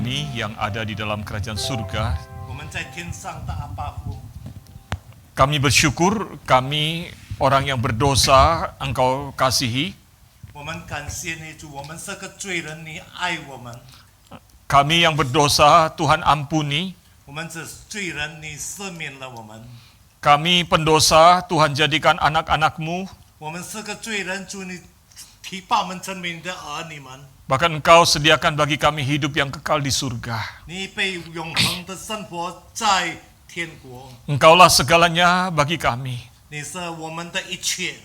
kami yang ada di dalam kerajaan surga. 我们在天上的阿爸父， Kami bersyukur kami orang yang berdosa Engkau kasihi. 我们感谢你主，我们是个罪人，你爱我们； Kami yang berdosa Tuhan ampuni. 我们是罪人，你赦免了我们； Kami pendosa Tuhan jadikan anak-anak-Mu. 我们是个罪人，主你提把我们成为你的儿女们， Bahkan Engkau sediakan bagi kami hidup yang kekal di surga. 你被永恒的生活在天国， Engkaulah segalanya bagi kami. 你是我们的一切。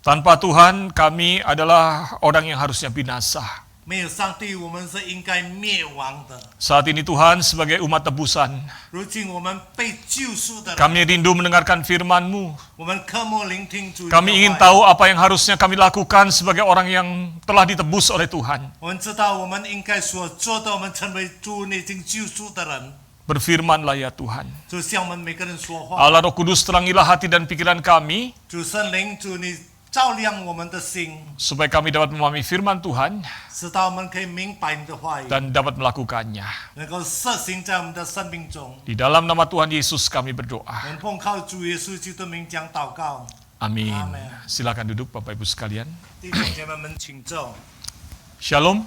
Tanpa Tuhan kami adalah orang yang harusnya binasa. 没有上帝，我们是应该灭亡的。 Saat ini Tuhan sebagai umat tebusan, 如今我们被救赎的人， kami rindu mendengarkan firman-Mu. 我们渴慕聆听主。 Kami ingin tahu apa yang harusnya kami lakukan sebagai orang yang telah ditebus oleh Tuhan. 我们知道我们应该所做的，我们成为主你已经救赎的人。 Berfirmanlah ya Tuhan. 主向我们每个人说话。 Allah Roh Kudus terangilah hati dan pikiran kami, 主圣灵，主你照亮我们的心， supaya kami dapat memahami firman Tuhan 使到我们可以明白你的话语， dan dapat melakukannya. 能够实行在我们的生命中。 Di dalam nama Tuhan Yesus kami 我 berdoa. 们奉靠主耶稣基督的名讲祷告。 Amin. Amin. Silakan duduk Bapak Ibu sekalian. 弟兄姐妹们，请坐。 Shalom.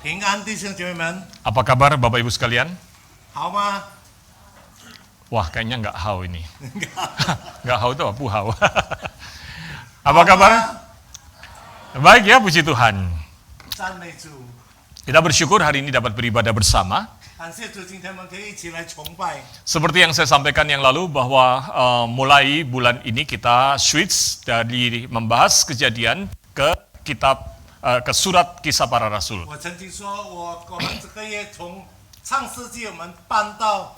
平安，弟兄姐妹们， Apa kabar Bapak Ibu sekalian? 好吗？ Wah, kayaknya nggak hau ini. Nggak hau itu apa? Puhau. Apa kabar? Baik ya, puji Tuhan. 赞美主， Kita bersyukur hari ini dapat beribadah bersama. 感谢主，今天我们可以一起来崇拜。 Seperti yang saya sampaikan yang lalu bahwa mulai bulan ini kita switch dari membahas kejadian ke ke surat Kisah Para Rasul. 我曾经说，我们这个月从创世纪我们搬到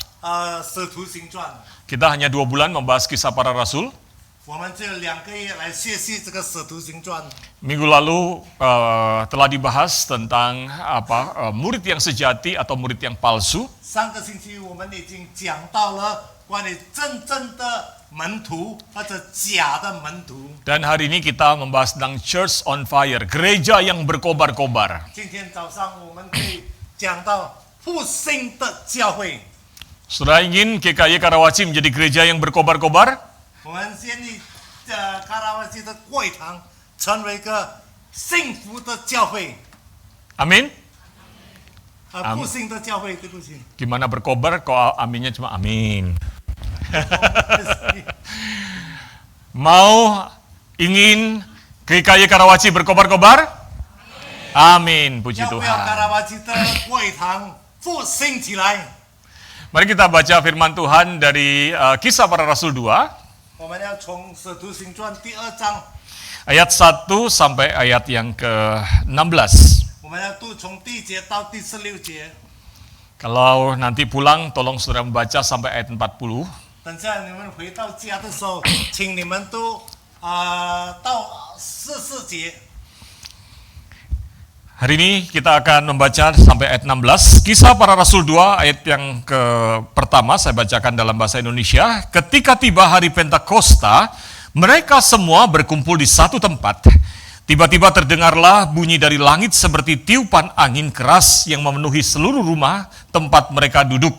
使徒行传， Kita hanya 2 bulan membahas Kisah Para Rasul. 我们只有2个月来学习这个使徒行传。 Minggu lalu telah dibahas tentang murid yang sejati atau murid yang palsu. 上个星期我们已经讲到了关于真正的门徒或者假的门徒。 Dan hari ini kita membahas tentang Church on Fire, gereja yang berkobar-kobar. 今天早上我们可以讲到复兴的教会。 Saudara ingin GKY Karawaci menjadi gereja yang berkobar-kobar? 我们建立卡拉瓦基的会堂成为一个幸福的教会， Amin? 复兴的教会，对不起。 Gimana berkobar kok aminnya cuma amin. Mau ingin GKY Karawaci berkobar-kobar? Amin, puji 要不要卡 Tuhan. 拉瓦基的会堂复兴起来？ Mari kita baca firman Tuhan dari Kisah Para Rasul 2, 我们要从使徒行传第2章， ayat 1 sampai ayat yang ke-16. 我们要读从第1节到第16节。 Kalau nanti pulang, tolong saudara membaca sampai ayat 40. 等下你们回到家的时候，请你们都到44节。 Hari ini kita akan membaca sampai ayat 16. Kisah Para Rasul 2 ayat yang pertama saya bacakan dalam bahasa Indonesia. Ketika tiba hari Pentakosta, mereka semua berkumpul di satu tempat. Tiba-tiba terdengarlah bunyi dari langit seperti tiupan angin keras yang memenuhi seluruh rumah tempat mereka duduk.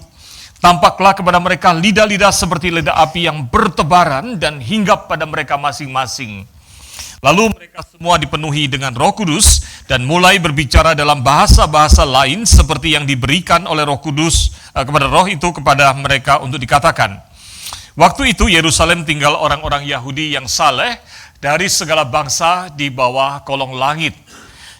Tampaklah kepada mereka lidah-lidah seperti lidah api yang bertebaran dan hinggap pada mereka masing-masing. Lalu mereka semua dipenuhi dengan Roh Kudus dan mulai berbicara dalam bahasa-bahasa lain seperti yang diberikan oleh Roh Kudus kepada Roh itu kepada mereka untuk dikatakan. Waktu itu Yerusalem tinggal orang-orang Yahudi yang saleh dari segala bangsa di bawah kolong langit.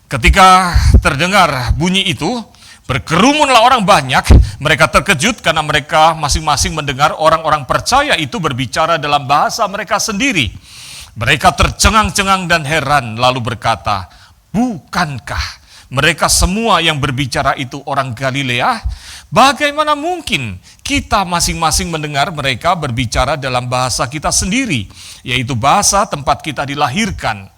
Ketika terdengar bunyi itu, berkerumunlah orang banyak. Mereka terkejut karena mereka masing-masing mendengar orang-orang percaya itu berbicara dalam bahasa mereka sendiri. Mereka tercengang-cengang dan heran lalu berkata, "Bukankah mereka semua yang berbicara itu orang Galilea? Bagaimana mungkin kita masing-masing mendengar mereka berbicara dalam bahasa kita sendiri, yaitu bahasa tempat kita dilahirkan?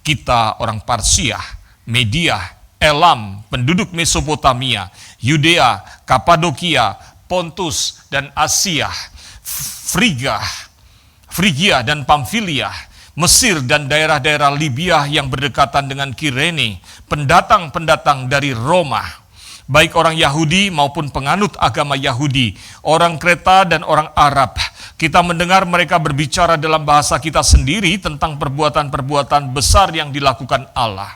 Kita orang Parsia, Media, Elam, penduduk Mesopotamia, Yudea, Kapadokia, Pontus dan Asia, Frigia dan Pamfilia, Mesir dan daerah-daerah Libya yang berdekatan dengan Kirene, pendatang-pendatang dari Roma. baik orang Yahudi maupun penganut agama Yahudi, orang Kreta dan orang Arab. Kita mendengar mereka berbicara dalam bahasa kita sendiri tentang perbuatan-perbuatan besar yang dilakukan Allah.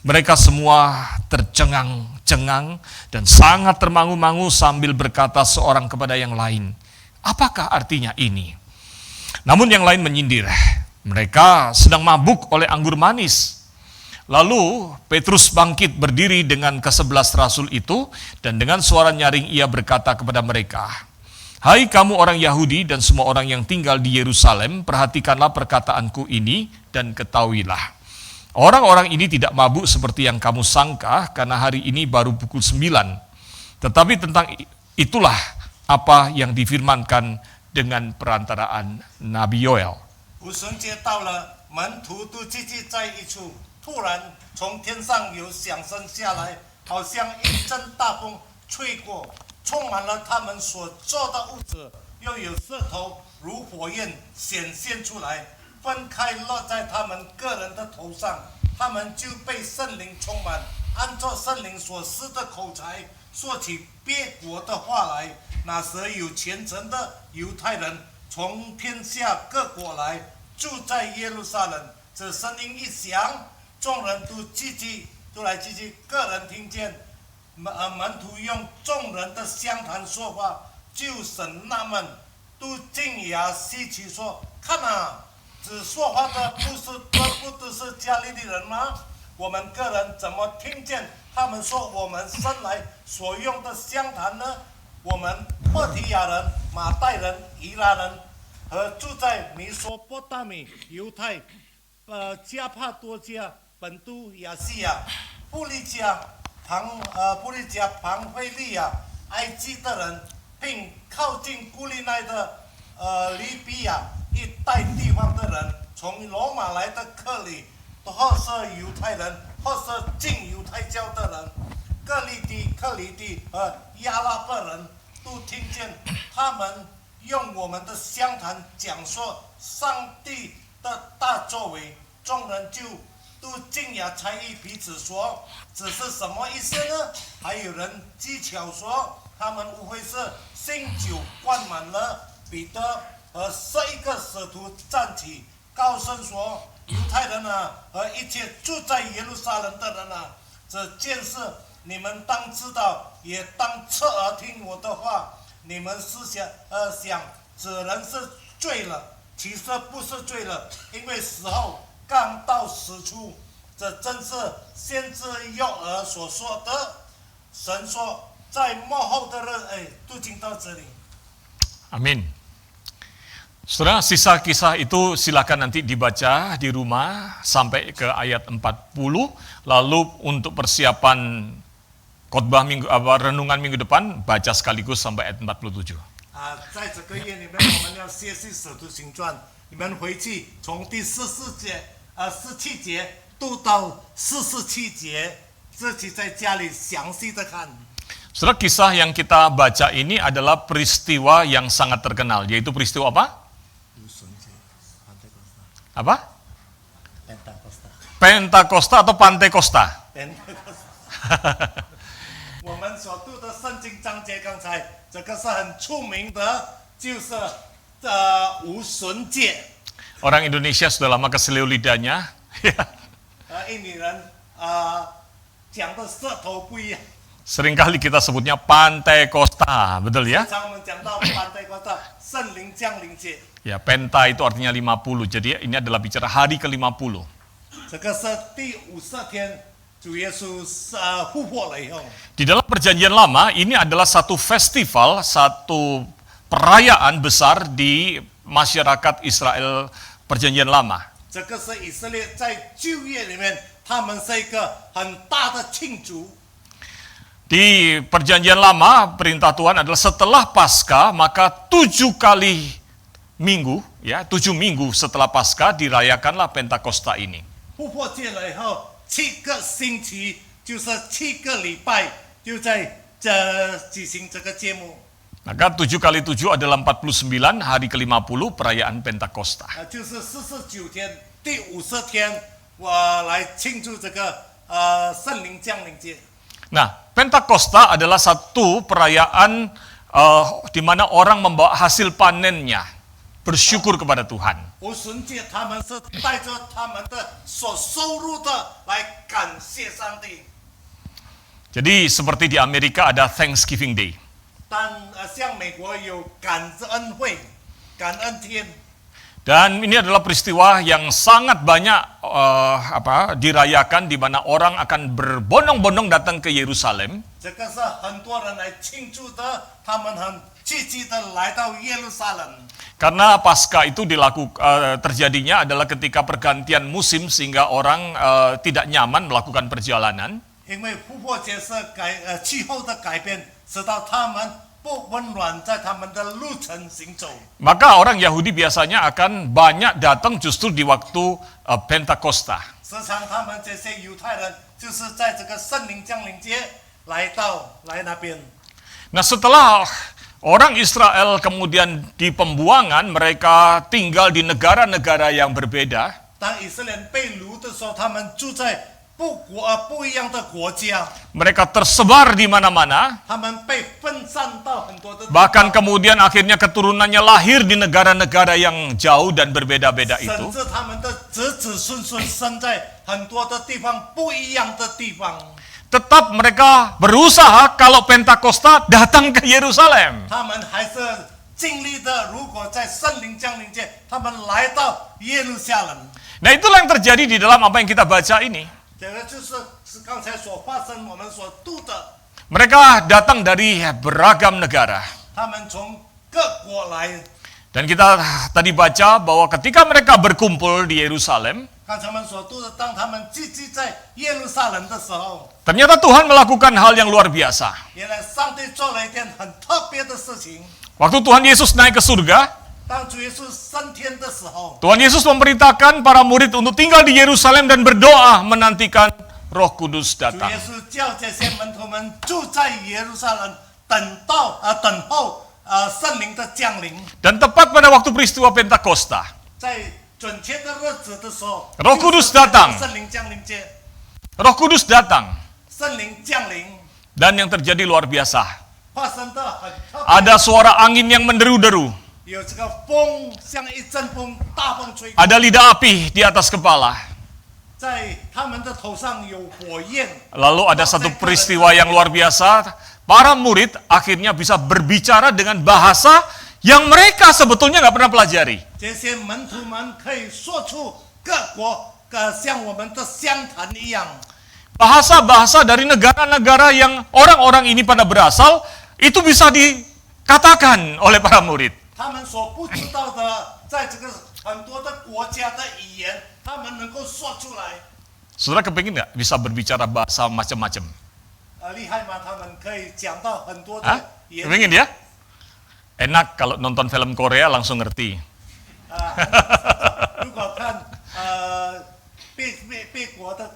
Mereka semua tercengang-cengang dan sangat termangu-mangu sambil berkata seorang kepada yang lain, "Apakah artinya ini?" Namun yang lain menyindir, "Mereka sedang mabuk oleh anggur manis." Lalu Petrus bangkit berdiri dengan ke-11 rasul itu, dan dengan suara nyaring ia berkata kepada mereka, "Hai kamu orang Yahudi dan semua orang yang tinggal di Yerusalem, perhatikanlah perkataanku ini dan ketahuilah. Orang-orang ini tidak mabuk seperti yang kamu sangka, karena hari ini baru pukul 9. Tetapi tentang itulah apa yang difirmankan dengan perantaraan Nabi Yoel." 五旬节到了，门徒都聚集在一处。突然，从天上有响声下来，好像一阵大风吹过，充满了他们所坐的屋子。又有舌头如火焰显现出来，分开落在他们个人的头上。他们就被圣灵充满，按照圣灵所施的口才，说起别国的话来。那时有虔诚的犹太人从天下各国来，住在耶路撒冷。这声音一响，众人都来聚集，个人听见门徒用众人的相谈说话，就神纳闷，都惊讶稀奇说：“看啊，只说话的不都是加利利人吗？我们个人怎么听见他们说我们生来所用的相谈呢？我们赫提亚人、马代人、以拉人和住在米索波大米、犹太、加帕多家、本都亚细亚、布利加、庞菲利亚、埃及的人，并靠近古利奈的利比亚一带地方的人，从罗马来的克里，或是犹太人，或是进犹太教的人，克里地和亚拉伯人都听见他们用我们的相谈讲说上帝的大作为，众人就都惊讶猜疑，彼此说：“这是什么意思呢？”还有人讥巧说，他们无非是新酒灌满了彼得和11个使徒站起，高声说：“犹太人啊，和一切住在耶路撒冷的人啊，这件事你们当知道，也当侧耳听我的话。你们思想此人是醉了，其实不是醉了，因为时候刚到时出。这正是先知约珥所说的。神说，在末后的日，都经到这里。” Amin. Saudara, sisa kisah itu silakan nanti dibaca di rumah sampai ke ayat 40, lalu untuk persiapan khotbah renungan minggu depan baca sekaligus sampai ayat 47. 在这个月里面，我们要学习《使徒行传》，你们回去从第17节读到47节，自己在家里详细的看。 Saudara, kisah yang kita baca ini adalah peristiwa yang sangat terkenal, yaitu peristiwa apa? Apa? Pentakosta atau Pantekosta? 我们所读的圣经章节，刚才这个是很出名的，就是无旬节。 Orang Indonesia sudah lama keseliu lidahnya. 印尼人讲的舌头不一样。 Seringkali kita sebutnya Pantekosta, betul ya? 常我们讲到Pantekosta，圣灵降临节。 Ya, Penta itu artinya 50, jadi ini adalah bicara hari ke-50. 这个是第50天，主耶稣复活了以后。 Di dalam perjanjian lama, ini adalah satu festival, satu perayaan besar di masyarakat Israel perjanjian lama. 这个是以色列在旧约里面，他们是一个很大的庆祝。 Di perjanjian lama, perintah Tuhan adalah setelah Paskah, maka 7 kali minggu, ya 7 minggu setelah Paskah dirayakanlah Pentakosta ini. 复活节了以后，7个星期，就是7个礼拜，就在举行这个节目。 Maka 7 kali 7 adalah 49, hari ke-50 perayaan Pentakosta. 就是49天，第50天，我来庆祝这个圣灵降临节。 Nah, Pentakosta adalah satu perayaan di mana orang membawa hasil panennya, bersyukur kepada Tuhan. 五旬节他们是带着他们的所收入的来感谢上帝。 Jadi seperti di Amerika ada Thanksgiving Day. 但像美国有感恩会、感恩天， Dan ini adalah peristiwa yang sangat banyak dirayakan di mana orang akan berbondong-bondong datang ke Yerusalem. 这个是很多人来庆祝的，他们很积极的来到耶路撒冷。 Karena Paskah itu terjadinya adalah ketika pergantian musim sehingga orang tidak nyaman melakukan perjalanan. 因为复活节是气候的改变，使到他们不温暖在他们的路程行走。 Maka orang Yahudi biasanya akan banyak datang justru di waktu Pentakosta. 时常他们这些犹太人就是在这个圣灵降临节来那边。 Nah, setelah orang Israel kemudian di pembuangan, mereka tinggal di negara-negara yang berbeda. 当以色列人被掳的时候，他们住在不一样的国家， Mereka tersebar di mana-mana. 他们被分散到很多的地方。 Bahkan kemudian akhirnya keturunannya lahir di negara-negara yang jauh dan berbeda-beda 甚 itu. 至他们的子子孙孙生在很多的地方不一样的地方。 Tetap mereka berusaha kalau Pentakosta datang ke Yerusalem. 他们还是尽力的，如果在圣灵降临节，他们来到耶路撒冷。 Nah, itulah yang terjadi di dalam apa yang kita baca ini. 这个就是刚才所发生我们所读的， Mereka datang dari beragam negara. 他们从各国来。 Dan kita tadi baca bahwa ketika mereka berkumpul di Yerusalem, 刚才我们所读的，当他们聚集在耶路撒冷的时候， ternyata Tuhan melakukan hal yang luar biasa. 原来上帝做了一件很特别的事情。 Waktu Tuhan Yesus naik ke surga, 当主耶稣升天的时候， Tuhan Yesus memerintahkan para murid untuk tinggal di Yerusalem dan berdoa menantikan Roh Kudus 主 datang. 耶稣叫这些门徒们住在耶路撒冷，等候圣灵的降临。 Dan tepat pada waktu peristiwa Pentakosta, 在准确的日子的时候， Roh Kudus datang. 圣灵降临节， Roh Kudus datang. 圣灵降临 Dan yang terjadi luar biasa. 发生的很特别。 Ada suara angin yang menderu-deru. 有这个风，像一阵风，大风吹过， Ada lidah api di atas kepala. 在他们的头上有火焰。 Lalu ada satu peristiwa yang luar biasa. Para murid akhirnya bisa berbicara dengan bahasa yang mereka sebetulnya nggak pernah pelajari. 这些门徒们可以说出各国像我们的湘潭一样， Bahasa-bahasa dari negara-negara yang orang-orang ini pada berasal, itu bisa dikatakan oleh para murid. 他们所不知道的，在这个很多的国家的语言，他们能够说出来。 Saudara kepingin nggak bisa berbicara bahasa macam-macam? 厉害吗？他们可以讲到很多 Hah? 的言语。 Kepingin ya? Enak kalau nonton film Korea langsung ngerti. 如果看别国的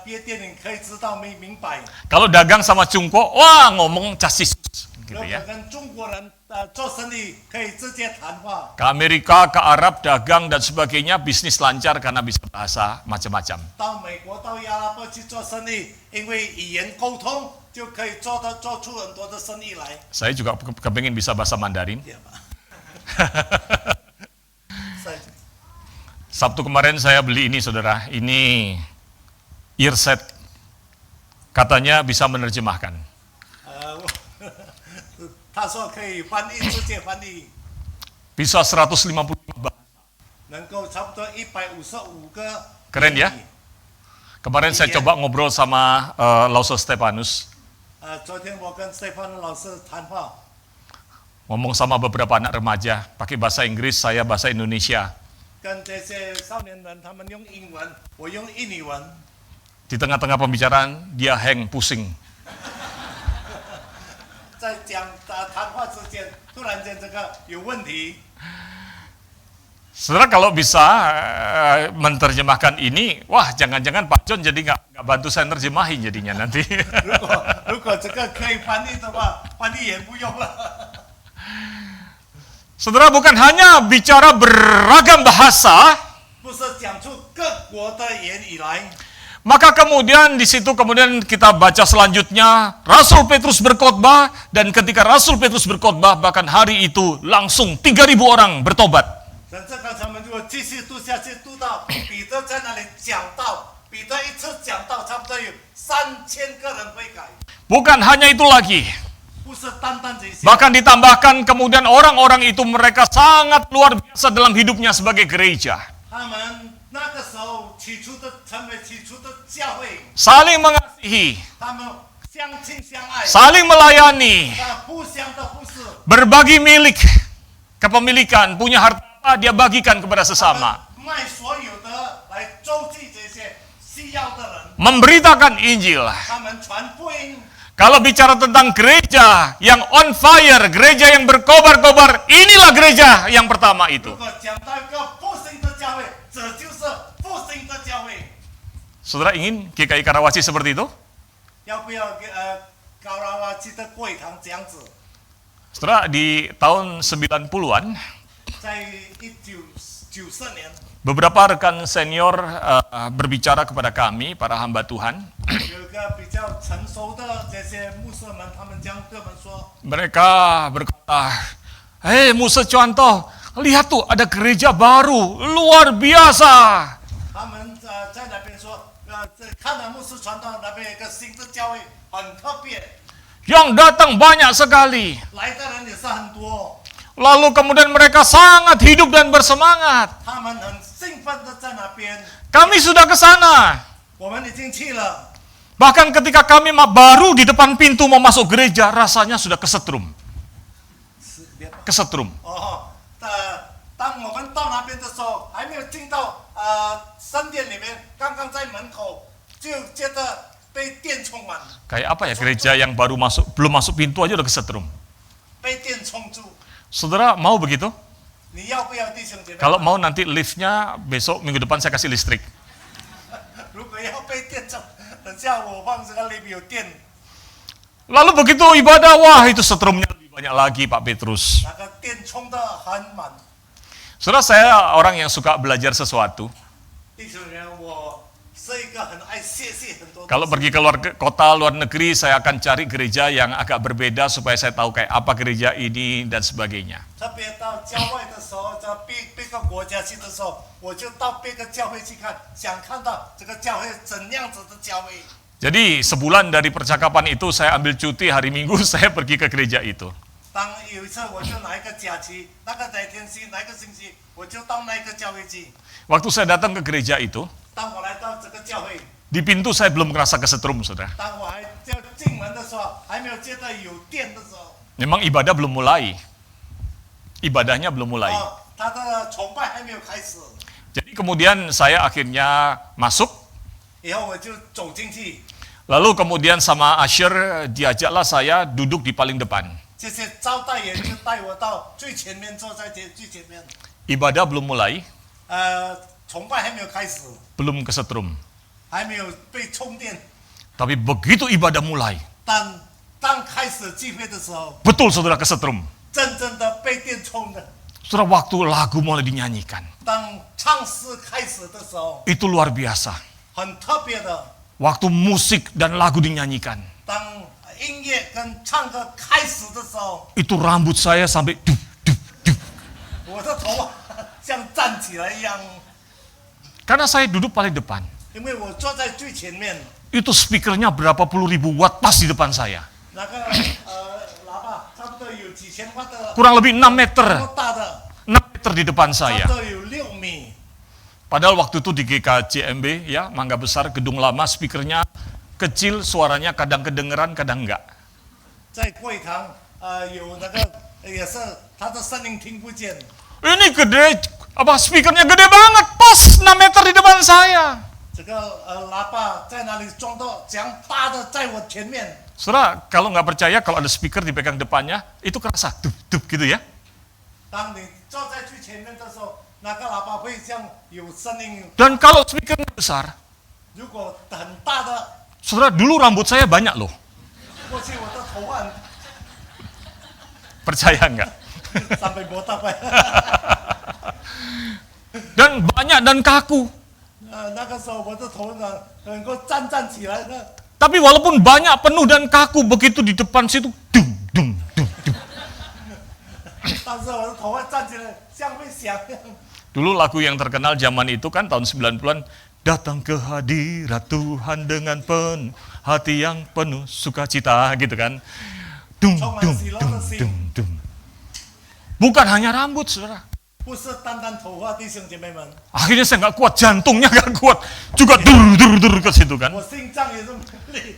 别电影，可以知道明白。 Kalau dagang sama Cungko, wah ngomong casis. 如 Gitu 果 ya. 跟中国人做生意，可以直接谈话。 Ke Amerika, ke Arab, dagang dan sebagainya, bisnis lancar karena bisa bahasa macam-macam. 到美国、到阿拉伯去做生意，因为语言沟通，就可以做出很多的生意来。 Saya juga kepingin bisa bahasa Mandarin. 对吧？ Sabtu kemarin saya beli ini, saudara. Ini earset. Katanya bisa menerjemahkan. 他说可以翻译，直接翻译， Bisa 155 bahasa. 能够差不多155个。 Keren ya? Kemarin saya coba ngobrol sama Lauso Stefanus. 昨天我跟 Stefan 老师谈话， Ngomong sama beberapa anak remaja. Pakai bahasa Inggris, saya bahasa Indonesia. 跟这些少年人，他们用英文，我用印尼文。 Di tengah-tengah pembicaraan, dia hang, pusing. 在谈话之间，突然间这个有问题。 Saudara kalau bisa menerjemahkan ini, wah jangan-jangan Pak John jadi nggak bantu saya nerjemahin jadinya nanti. 如果这个可以翻译的话，翻译也不用了。 Saudara bukan hanya bicara beragam bahasa, 不是讲出各国的言语来， Maka kemudian di situ kemudian kita baca selanjutnya Rasul Petrus berkhotbah, dan ketika Rasul Petrus berkhotbah bahkan hari itu langsung 3.000 orang bertobat. 等这个他们如果继续读下去，读到彼得在那里讲道，彼得一次讲道，差不多有3000个人悔改， Bukan hanya itu lagi. 不是单单这些。 Bahkan ditambahkan kemudian orang-orang itu mereka sangat luar biasa dalam hidupnya sebagai gereja. 他们那个时候起初的成为起初的教会， Saling mengasihi, 他们相亲相爱， saling melayani, 互相的互视， berbagi milik, kepemilikan, punya harta dia bagikan kepada sesama. 卖所有的来周济这些需要的人， Memberitakan Injil. 他们传福音。 Kalau bicara tentang gereja yang on fire, gereja yang berkobar-kobar, inilah gereja yang pertama itu. 如果讲到一个复兴的教会，这就是复兴的教会。 Saudara ingin GKI Karawaci seperti itu? 要不要高拉瓦基的贵堂这样子？ Saudara, di tahun 90-an, 在1994年， beberapa rekan senior berbicara kepada kami, para hamba Tuhan. 有一个比较成熟的这些牧师们，他们将对我们说， Mereka berkata, "Hei Musa contoh, lihat tuh ada gereja baru, luar biasa." 他们在那边说，看到牧师传道那边有一个新的教会，很特别， Yang datang banyak sekali. 来的人也是很多， Lalu kemudian mereka sangat hidup dan bersemangat. 他们很兴奋的在那边。 Kami sudah ke sana. 我们已经去了， Bahkan ketika kami baru di depan pintu mau masuk gereja, rasanya sudah kesetrum. Kesetrum. 哦，当我们到那边的时候，还没有进到圣殿里面，刚刚在门口就觉得被电充满， Kayak apa ya gereja yang baru masuk, belum masuk pintu aja udah kesetrum. 被电充住。 Saudara mau begitu? 你要不要弟兄姐妹？ Kalau mau nanti liftnya besok minggu depan saya kasih listrik. 如果要被电充，等下我放这个里面有电， Lalu begitu ibadah, wah itu setrumnya lebih banyak lagi Pak Petrus. 那个电充的很满。 Saudara, saya orang yang suka belajar sesuatu. 弟兄们，我是一个很爱学习很多东西。 Kalau pergi ke luar kota, luar negeri, saya akan cari gereja yang agak berbeda supaya saya tahu kayak apa gereja ini dan sebagainya. 特别到教会的时候，在别个国家去的时候，我就到别个教会去看，想看到这个教会怎样子的教会。 Jadi sebulan dari percakapan itu saya ambil cuti hari Minggu, saya pergi ke gereja itu. 当有一次我就拿一个假期，那个哪天星哪个星期，我就到那个教会去。 Waktu saya datang ke gereja itu, 当我来到这个教会， di pintu saya belum merasa kesetrum, saudara. 当我还要进门的时候，还没有觉得有电的时候， Memang ibadah belum mulai. Ibadahnya belum mulai. 他的崇拜还没有开始。 Jadi kemudian saya akhirnya masuk, 以后我就走进去， lalu kemudian sama Asher diajaklah saya duduk di paling depan. 这些招待员就带我到最前面，坐在最前面。 Ibadah belum mulai, 崇拜还没有开始， belum kesetrum. 还没有被充电， Tapi begitu ibadah mulai, 但当开始聚会的时候， betul saudara kesetrum. 真正的被电充的。 Saudara, waktu lagu mulai dinyanyikan, 当唱诗开始的时候， itu luar biasa. 很特别的。 Waktu musik dan lagu dinyanyikan, 当音乐跟唱歌开始的时候， itu rambut saya sampai dup, dup, dup. 我的头像站起来一样， Karena saya duduk paling depan, 因为我坐在最前面， itu speakernya berapa puluh ribu watt pas di depan saya. 那个喇叭差不多有几千瓦的， Kurang lebih 6 meter, 那么大的， 6 meter di depan 差 saya. 不多有6米。 Padahal waktu itu di GKJMB, ya, Mangga Besar, gedung lama, speakernya kecil, suaranya kadang kedengeran, kadang enggak. 在会堂有那个也是他的声音听不见， Ini gede, speakernya gede banget, pas 6 meter di depan saya. 这个喇叭在那里装到这样大的在我前面。 Saudara, kalau nggak percaya, kalau ada speaker dipegang depannya, itu kerasa, dup, gitu ya. 当你坐在最前面的时候，那个喇叭会像有声音。 Dan kalau speakernya besar, 如果很大的， saudara, dulu rambut saya banyak loh. 过去我的头发 Percaya nggak? sampai botak pak. Dan banyak dan kaku. 那个时候我的头呢能够站起来的， Tapi walaupun banyak, penuh dan kaku, begitu di depan situ, dung, dung, dung, dung. 但是我的头会站起来，像会响。 Dulu lagu yang terkenal zaman itu kan tahun 90-an, datang ke hadirat Tuhan dengan penuh hati yang penuh sukacita, gitu kan. Dung, dung, dung, dung, dung. Bukan hanya rambut, saudara. 不是单单头发，弟兄姐妹们， Akhirnya saya nggak kuat, jantungnya nggak kuat, juga dur ke situ kan. 我心脏也是累，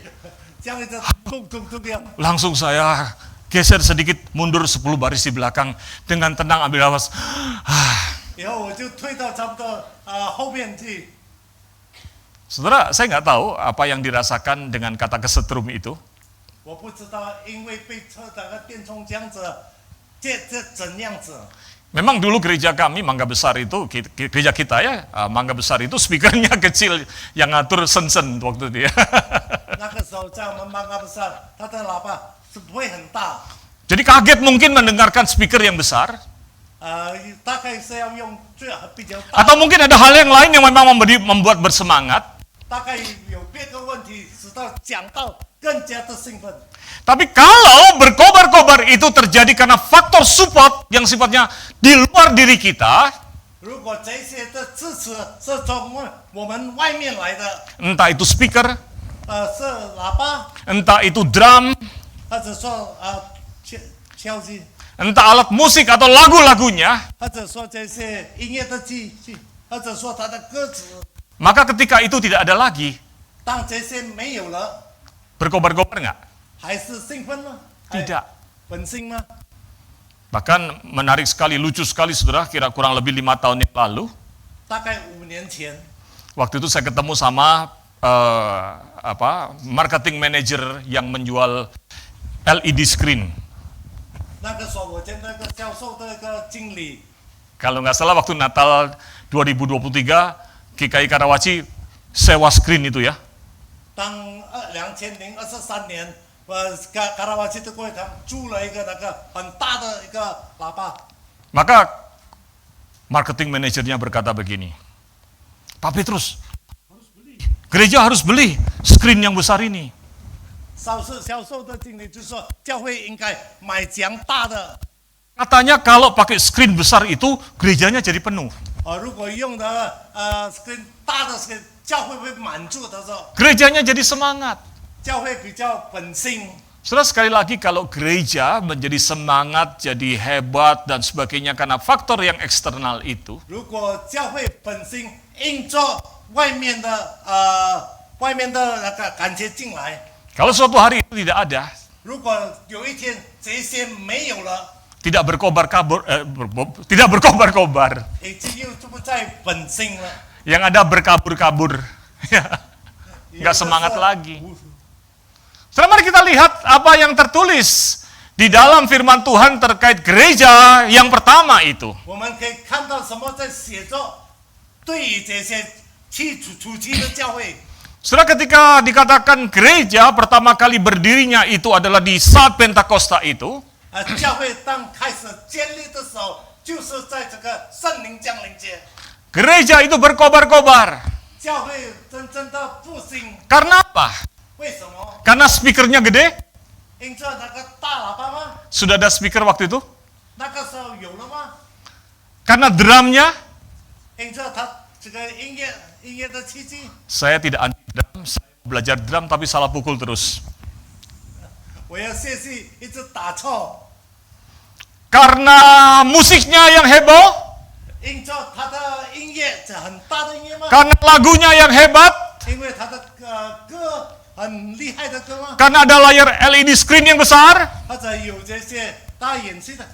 这样一直咚咚咚这样。 Langsung saya geser sedikit, mundur 10 baris di belakang, dengan tenang ambil nafas. 然后我就退到差不多后面去。 Saudara, saya nggak tahu apa yang dirasakan dengan kata kesetrum itu. 我不知道，因为被车的那电冲这样子，这怎样子？ Memang dulu gereja kami, Mangga Besar itu, gereja kita ya, Mangga Besar itu speakernya kecil, yang ngatur sen-sen waktu itu ya. 那个时候在我们曼嘎布萨，它的喇叭是不会很大， Jadi kaget mungkin mendengarkan speaker yang besar, 大概是要用最比较大， atau mungkin ada hal yang lain yang memang membuat bersemangat. 大概有别的问题，使到讲到更加的兴奋。 Tapi kalau berkobar-kobar itu terjadi karena faktor support yang sifatnya di luar diri kita, 如果这些的支持是从我们外面来的， entah itu speaker, 是喇叭， entah itu drum, 或者说敲击， entah alat musik atau lagu-lagunya, 或者说这些音乐的机器，或者说它的歌词， maka ketika itu tidak ada lagi, 当这些没有了， berkobar-kobar nggak? 还是兴奋吗？ Tidak. 本性吗？ Bahkan menarik sekali, lucu sekali saudara, kira kurang lebih 5 tahun yang lalu, 大概5年前， waktu itu saya ketemu sama marketing manager yang menjual LED screen. 那个时候我见那个销售的一个经理， Kalau nggak salah waktu Natal 2023, GKI Karawaci sewa screen itu ya. 当2023年，卡拉瓦奇的会堂租了一个那个很大的一个喇叭， Maka marketing manajernya berkata begini, Pak Petrus, gereja harus beli screen yang besar ini. 销售的经理就说，教会应该买这样大的。 Katanya kalau pakai screen besar itu gerejanya jadi penuh. 如果用的screen 大的 screen， 教会会满足的时候， Gerejanya jadi semangat. 教会比较本性。 Saudara, sekali lagi kalau gereja menjadi semangat, jadi hebat dan sebagainya karena faktor yang eksternal itu, 如果教会本性因着外面的那个感觉进来， kalau suatu hari itu tidak ada, 如果有一天这些没有了， tidak berkobar-kobar, 已经又就不在本性了， yang ada berkabur-kabur, nggak semangat lagi. Sekarang mari kita lihat apa yang tertulis di dalam firman Tuhan terkait gereja yang pertama itu. 我们可以看到什么在写作，对于这些初期的教会， Setelah ketika dikatakan gereja pertama kali berdirinya itu adalah di saat Pentakosta itu, 教会当开始建立的时候，就是在这个圣灵降临节， gereja itu berkobar-kobar. 教会真正的复兴。 Karena apa? 为什么？ Karena speakernya gede? 因着那个大喇叭吗？ Sudah ada speaker waktu itu? 那个时候有了吗？ Karena drumnya? 因着他这个音乐的奇迹， Saya tidak anti drum, saya belajar drum tapi salah pukul terus. 我要学习一直打错。 Karena musiknya yang heboh? 因着他的音乐，这很大的音乐吗？ Karena lagunya yang hebat? 因为他的歌很厉害的歌吗？ Karena ada layar LED screen yang besar? 或者有这些大演戏的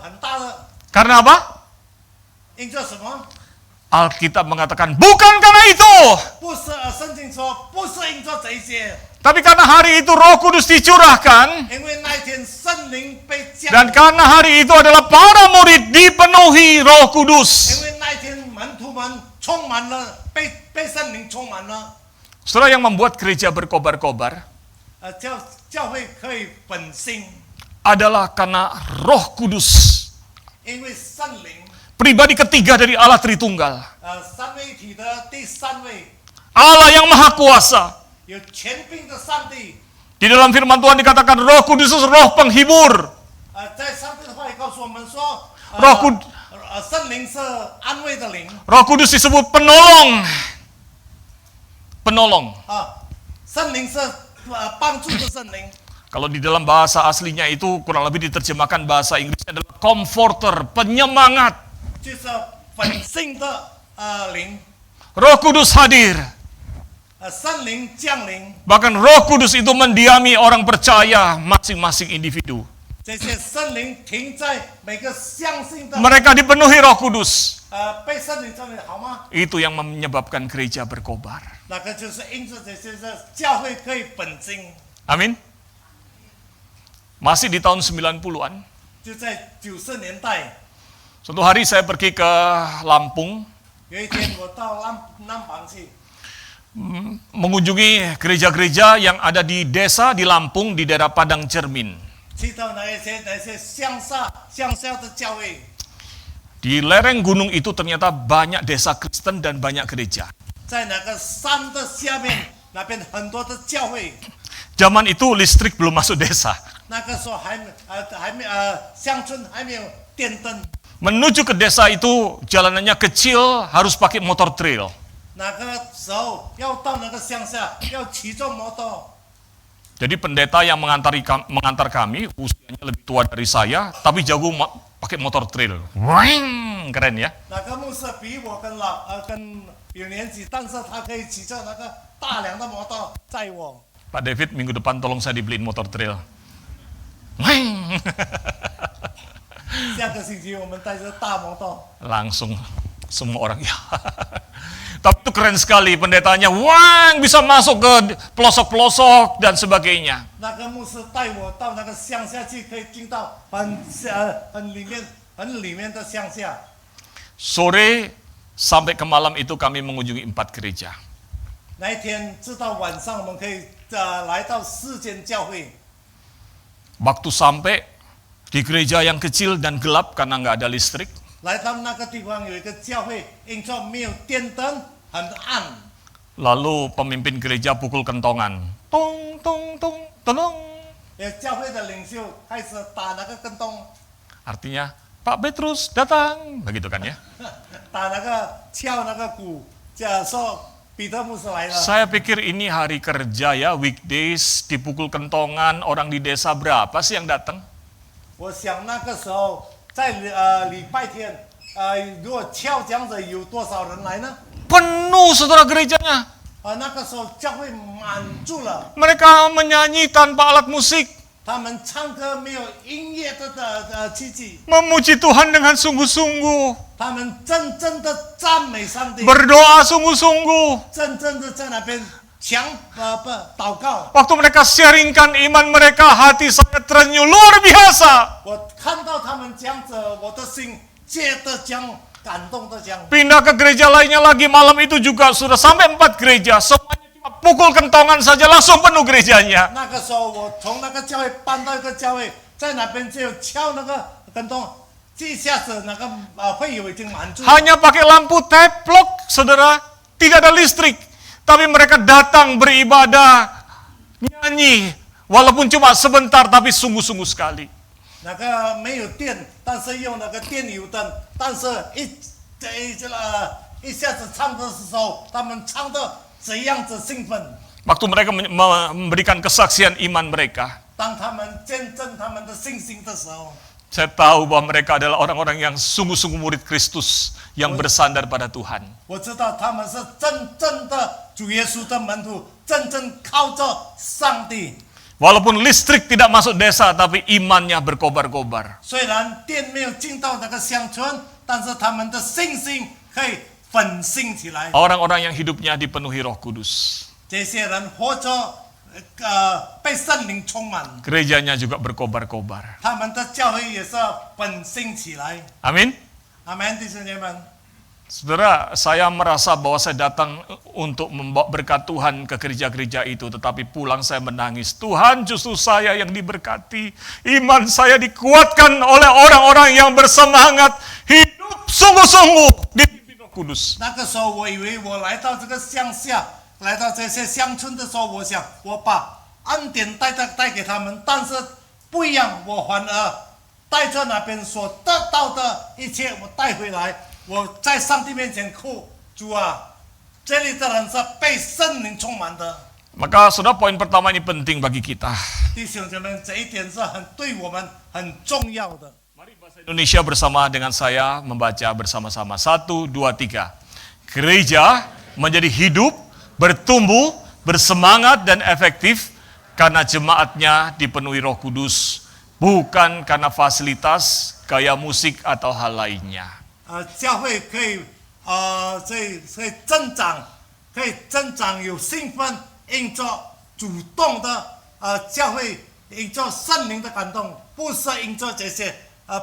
很大的， Karena apa? 因着什么？ Alkitab mengatakan bukan karena itu, 不是圣经说不是因着这些， tapi karena hari itu Roh Kudus dicurahkan 因为那一天圣灵被降 dan 临， karena hari itu adalah para murid dipenuhi Roh 因 Kudus. 为那一天门徒们充满了被圣灵充满了， Saudara, yang membuat gereja berkobar-kobar 教会可以本性， adalah karena Roh Kudus 因为圣灵 pribadi ketiga dari Allah Tritunggal. 三位一体的第三位， Allah yang Maha Kuasa. 有权柄的上帝。 Di dalam firman Tuhan dikatakan Roh Kudus itu roh penghibur. 在上帝的话也告诉我们说， Roh Kudus 圣灵是安慰的灵 Roh Kudus disebut penolong. Penolong. 圣灵是帮助的圣灵。 Kalau di dalam bahasa aslinya itu kurang lebih diterjemahkan bahasa Inggrisnya adalah comforter, penyemangat. 就是本性的灵， Roh Kudus hadir. 圣灵降临， Bahkan Roh Kudus itu mendiami orang percaya masing-masing individu. 这些圣灵停在每个相信的， Mereka dipenuhi Roh Kudus. 被圣灵降临，好吗？ Itu yang menyebabkan gereja berkobar. 那个就是因着这些教会可以本精， Amin. Masih di tahun 90-an. 就在90年代， Suatu hari saya pergi ke Lampung 有一天我到南旁去。 mengunjungi gereja-gereja yang ada di desa di Lampung di daerah Padang Cermin. 去到那些乡下的教会， Di lereng gunung itu ternyata banyak desa Kristen dan banyak gereja. 在那个山的下面，那边很多的教会。 Zaman itu listrik belum masuk desa. 那个时候还没乡村还没有电灯， Menuju ke desa itu jalanannya kecil, harus pakai motor trail. 那个时候要到那个乡下要骑着摩托。 Jadi pendeta yang mengantar kami, usianya lebih tua dari saya, tapi jago pakai motor trail. Weng, keren ya. 那个牧师比我更有年纪，但是他可以骑着那个大辆的摩托载我。 Pak David, minggu depan tolong saya dibeliin motor trail. Weng. 下个星期我们带着大摩托。 Langsung semua orang ya. Tapi itu keren sekali pendetanya. Wang, bisa masuk ke pelosok-pelosok dan sebagainya. 那个牧师带我到那个乡下去，可以进到很里面的乡下。 Sore sampai ke malam itu kami mengunjungi 4 gereja. 那一天直到晚上，我们可以来到4间教会。 Waktu sampai di gereja yang kecil dan gelap karena nggak ada listrik. 来到那个地方有一个教会，因着没有电灯，很暗。 Lalu pemimpin gereja pukul kentongan. Tong, tong, tong, tolong. 教会的领袖开始打那个跟咚， Artinya, Pak Petrus datang. Begitu kan ya. 打那个敲那个鼓，说彼得牧师来了。 Saya pikir ini hari kerja ya, weekdays, dipukul kentongan, orang di desa berapa sih yang datang? 我想那个时候在礼拜天，如果敲这样子，有多少人来呢？ Penuh saudara gerejanya. 那个时候教会满住了， Mereka menyanyi tanpa alat musik. 他们唱歌没有音乐的器具， Memuji Tuhan dengan sungguh-sungguh. 他们真正的赞美上帝， Berdoa sungguh-sungguh. 真正的在那边祷告。 Waktu mereka sharingkan iman mereka, hati saya terenyuh luar biasa. 我看到他们这样子，我的心接着将感动的将。 Pindah ke gereja lainnya lagi, malam itu juga sudah sampai 4 gereja. Semuanya cuma pukul kentongan saja langsung penuh gerejanya. 那个时候，我从那个教会搬到一个教会，在那边只有敲那个跟咚，这一下子那个会友已经满住了。 Hanya pakai lampu teplok, saudara. Tidak ada listrik. Tapi mereka datang beribadah, nyanyi. Walaupun cuma sebentar, tapi sungguh-sungguh sekali. 那个没有电，但是用那个电油灯，但是一下子唱的时候，他们唱的这样子兴奋。 Waktu mereka memberikan kesaksian iman mereka, 当他们见证他们的信心的时候， saya tahu bahwa mereka adalah orang-orang yang sungguh-sungguh murid Kristus yang bersandar pada Tuhan. 我知道他们是真正的主耶稣的门徒，真正靠着上帝。 Walaupun listrik tidak masuk desa, tapi imannya berkobar-kobar. 虽然电没有进到那个乡村，但是他们的信心可以粉兴起来。 Orang-orang yang hidupnya dipenuhi Roh Kudus. 这些人活着，被圣灵充满， Gerejanya juga berkobar-kobar. 他们的教会也是粉兴起来。 Amin. 阿门，弟兄姐妹们。 Saudara, saya merasa bahwa saya datang untuk membawa berkat Tuhan ke gereja-gereja itu, tetapi pulang saya menangis. Tuhan, justru saya yang diberkati. Iman saya dikuatkan oleh orang-orang yang bersemangat hidup sungguh-sungguh dipimpin Roh Kudus. 那个时候，我以为我来到这个乡下，来到这些乡村的时候，我想我把恩典带给他们，但是不一样，我反而带着那边所得到的一切，我带回来，我在上帝面前哭，主啊，这里的人是被圣灵充满的。 Maka saudara, poin pertama ini penting bagi kita. 弟兄姐妹，这一点是对我们很重要的。 Mari bahasa Indonesia bersama dengan saya membaca bersama-sama. 1, 2, 3. Gereja menjadi hidup, bertumbuh, bersemangat dan efektif karena jemaatnya dipenuhi Roh Kudus, bukan karena fasilitas, gaya musik atau hal lainnya. 教会可以增长，可以增长有兴奋，因着主动的教会因着圣灵的感动，不是因着这些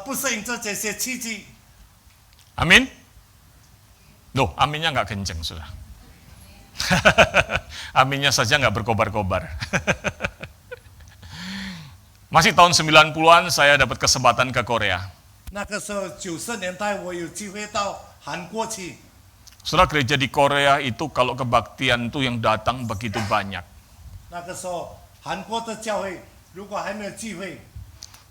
不是因着这些奇迹。 Amin? Loh, aminnya nggak kenceng, sudah. Aminnya saja nggak berkobar-kobar. Masih tahun 90-an saya dapat kesempatan ke Korea. 那个时候90年代，我有机会到韩国去。 Saudara, gereja di Korea itu kalau kebaktian itu yang datang begitu banyak. 那个时候韩国的教会如果还没有聚会，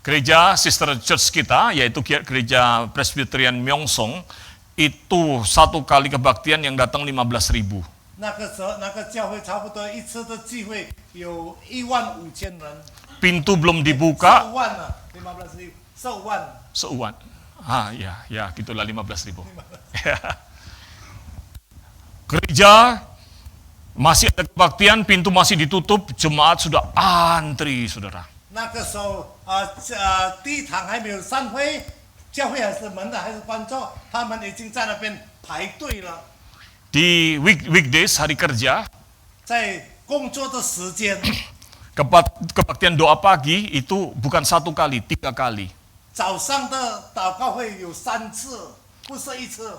Gereja Sister Church kita, yaitu gereja Presbyterian Myeongsong, itu satu kali kebaktian yang datang 15.000. 那个时候那个教会差不多一次的聚会有15000人。 Pintu belum dibuka, 15万了，15万。 seuan. Ya, gitulah 15.000. Gereja masih ada kebaktian, pintu masih ditutup, jemaat sudah antri, saudara. 那个时候第一堂还没有散会，教会还是门的还是关着，他们已经在那边排队了。 Di weekdays, hari kerja, 在工作的时间， kebaktian doa pagi itu bukan 1 kali, 3 kali. 早上的祷告会有3次，不是1次。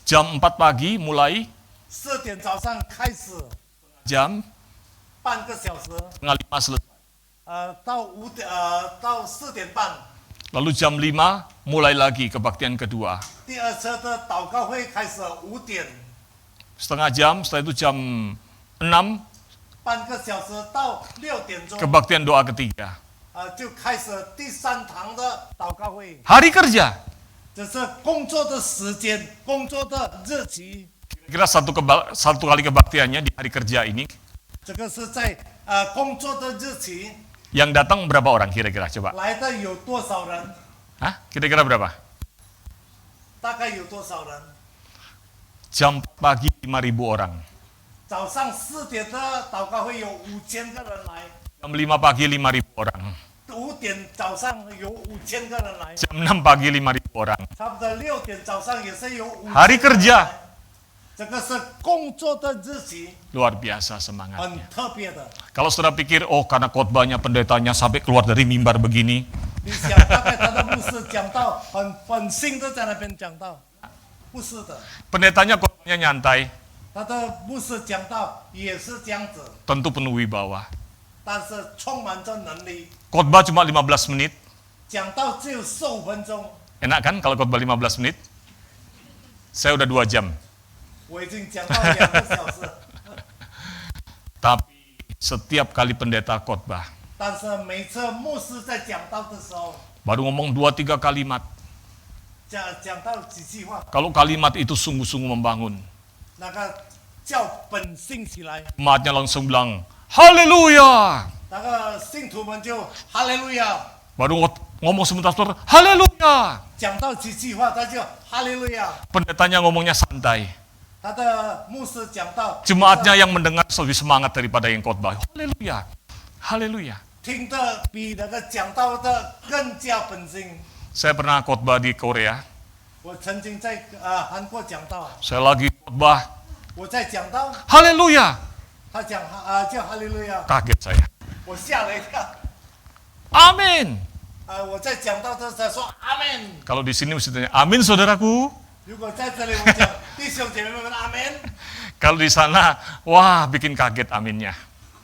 Jam 4 pagi mulai, 4点早上开始， jam 半个小时， setengah 5 selesai. 到4点半。 Lalu jam 5 mulai lagi kebaktian kedua. 第二次的祷告会开始5点， Setengah jam, setelah itu jam 6, 半个小时到6点钟， kebaktian doa ketiga. 就开始第3堂的祷告会。 Hari kerja. 这是工作的时间，工作的日期。 Kira satu kali kebaktiannya di hari kerja ini, 这个是在工作的日期 yang datang berapa orang kira-kira? Coba. 来的有多少人？ Hah? Kira-kira berapa? 大概有多少人？ Jam 4 pagi 5.000 orang. 早上4点的祷告会有5000个人来， Jam 5 pagi 5.000 orang. 5点早上有5000个人来， Jam 6 pagi 5.000 orang. 差不多6点早上也是有5000 Hari 个人 kerja. 来。这个是工作的日期， Luar biasa 很 semangatnya. 特别的。 Kalau saudara pikir, oh karena khotbahnya pendetanya sampai keluar dari mimbar begini, 你想，大概他的牧师讲到很新的在那边讲到，不是的， pendetanya khotbahnya nyantai, 他的牧师讲到也是这样子， tentu penuh wibawa. 但是充满着能力。 Khotbah cuma 15 menit. 讲到只有15分钟， Enak kan kalau khotbah 15 menit? Saya udah 2 jam. 我已经讲到2个小时， Tapi setiap kali pendeta khotbah, 但是每次牧师在讲道的时候， baru ngomong 2-3 kalimat. 讲到几句话， Kalau kalimat itu sungguh-sungguh membangun, 那个叫本性起来， jemaatnya langsung bilang, Haleluya! 那个信徒们就哈利路亚， Baru ngomong sebentar, Haleluya! 讲到几句话他就哈利路亚， Pendetanya ngomongnya santai. 他的牧师讲到， Jemaatnya yang mendengar lebih semangat daripada yang khotbah. Haleluya! Haleluya! 听的比那个讲道的更加本性。 Saya pernah khotbah di Korea. 我曾经在韩国讲道， Saya lagi khotbah, 我在讲道， Haleluya! 他讲叫哈利路亚， Kaget saya. 我吓了一跳。 Amin! 我在讲道的时候说阿门。 Kalau di sini mesti tanya, Amin saudaraku. 如果在这里我讲弟兄姐妹们阿门， Kalau di sana, wah bikin kaget aminnya.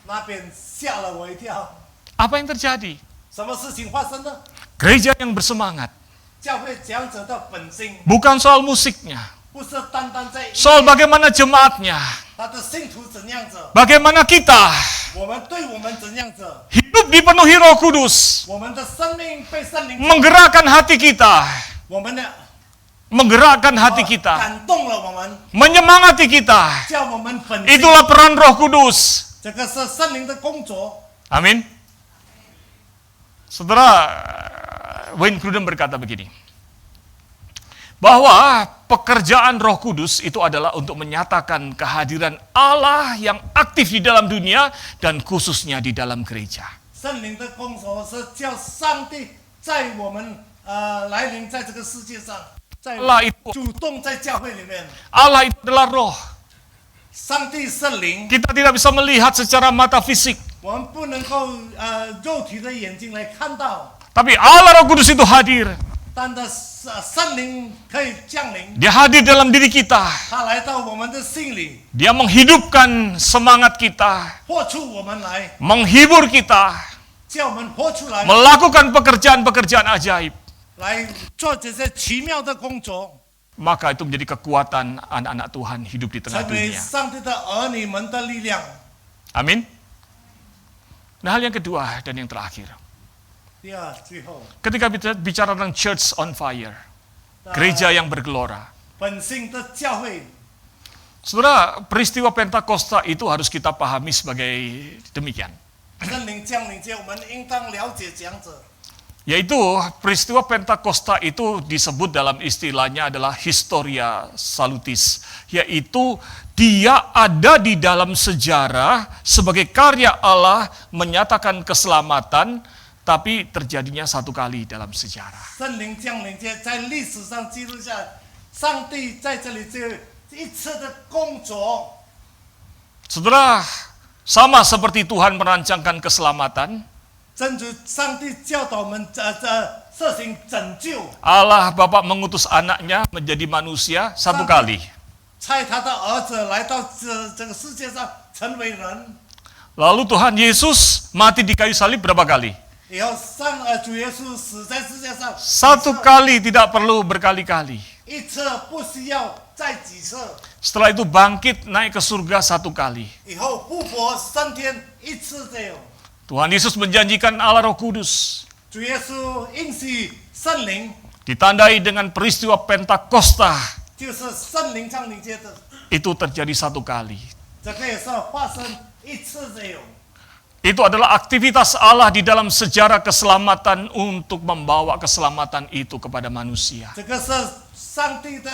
那边吓了我一跳。 Apa yang terjadi? 什么事情发生呢？ Gereja yang bersemangat, 教会讲者的本性， bukan soal musiknya, 不是单单在 soal bagaimana jemaatnya, 他的信徒怎样子， bagaimana kita 我们对我们怎样子， hidup dipenuhi Roh Kudus, 我们的生命被圣灵， menggerakkan hati kita, 我们的 menggerakkan hati kita, 感动了我们， menyemangati kita. 叫我们本性， Itulah peran Roh Kudus. 这个是圣灵的工作。 Amin. Saudara, Wayne Grudem berkata begini, bahwa pekerjaan Roh Kudus itu adalah untuk menyatakan kehadiran Allah yang aktif di dalam dunia dan khususnya di dalam gereja. 圣灵的工作是叫上帝在我们来临在这个世界上，在 Allah itu, 主动在教会里面。 Allah itu adalah roh. 上帝是灵， Kita tidak bisa melihat secara mata fisik, 我们不能够肉体的眼睛来看到， tapi Allah Roh Kudus itu hadir. 但的圣灵可以降临， Dia hadir dalam diri kita. 他来到我们的心里， Dia menghidupkan semangat kita, 活出我们来， menghibur kita, 叫我们活出来， melakukan pekerjaan-pekerjaan ajaib. 来做这些奇妙的工作， Maka itu menjadi kekuatan anak-anak Tuhan hidup di tengah 成为 dunia. 上帝的儿女们的力量。 Amin. Nah, hal yang kedua dan yang terakhir. 第二，最后， Ketika kita bicara tentang church on fire, gereja yang bergelora. 本性的教会， Saudara, peristiwa Pentakosta itu harus kita pahami sebagai demikian. 圣灵降临前，我们应当了解讲者。 Yaitu peristiwa Pentakosta itu disebut dalam istilahnya adalah historia salutis. Yaitu dia ada di dalam sejarah sebagai karya Allah menyatakan keselamatan, tapi terjadinya satu kali dalam sejarah. 圣灵降临前，在历史上记录下，上帝在这里这一次的工作， Saudara, sama seperti Tuhan merancangkan keselamatan, 正如上帝教导我们实行拯救， Allah Bapa mengutus anaknya menjadi manusia satu kali. 差他的儿子来到这个世界上成为人， Lalu Tuhan Yesus mati di kayu salib berapa kali? 以后主耶稣死在世界上， Satu kali, tidak perlu berkali-kali. 一次不需要再几次， Setelah itu bangkit naik ke surga satu kali. 以后复活升天一次这样。 Tuhan Yesus menjanjikan Allah Roh Kudus. 主耶稣应许圣灵， Ditandai dengan peristiwa Pentakosta. 就是圣灵降临接着， Itu terjadi satu kali. 这个也是发生一次这样。 Itu adalah aktivitas Allah di dalam sejarah keselamatan untuk membawa keselamatan itu kepada manusia. 这个是上帝的